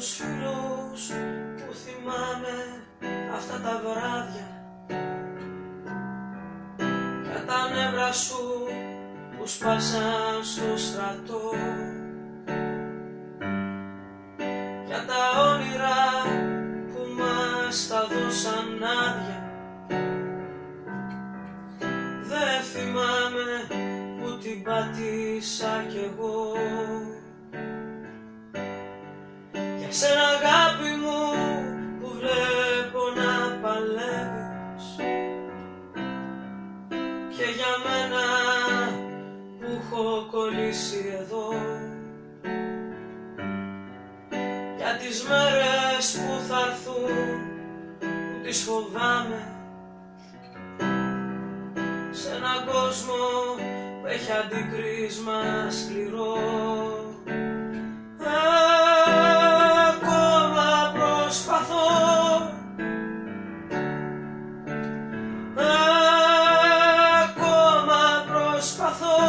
τους φίλους που θυμάμαι αυτά τα βράδια, για τα νεύρα σου που σπάσαν στο στρατό, για τα όνειρα που μας τα δώσαν άδεια. Δεν θυμάμαι που την πάτησα κι εγώ. Για σένα αγάπη μου που βλέπω να παλεύεις, και για μένα που έχω κολλήσει εδώ, για τις μέρες που θα έρθουν που τις φοβάμαι, σε έναν κόσμο που έχει αντικρίσμα σκληρό. Ακόμα προσπαθώ, ακόμα προσπαθώ,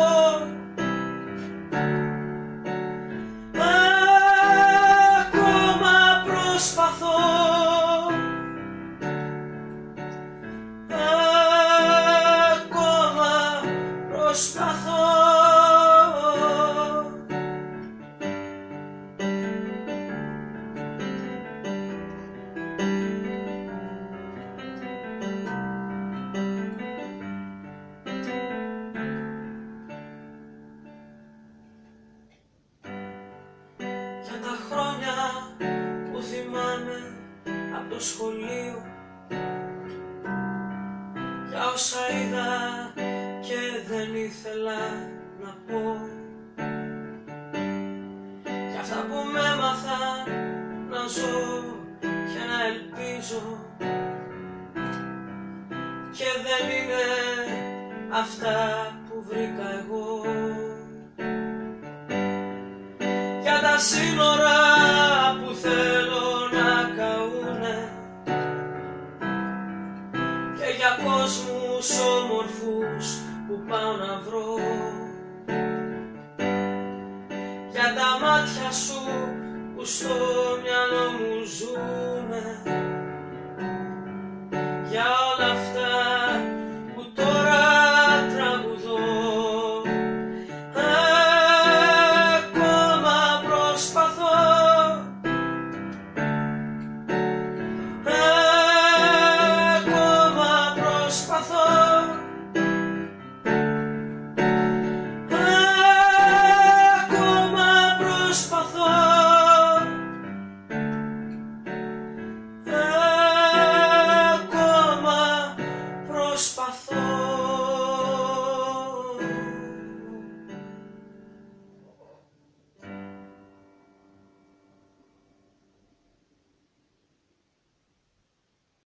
ακόμα προσπαθώ, ακόμα προσπαθώ. Για τα χρόνια που θυμάμαι από το σχολείο, για όσα είδα και δεν ήθελα να πω, για αυτά που με έμαθαν να ζω και να ελπίζω, και δεν είναι αυτά που βρήκα εγώ. Για τα σύνορα που θέλω να καούνε, και για κόσμους όμορφους που πάω να βρω, για τα μάτια σου που στο μυαλό μου ζουνε,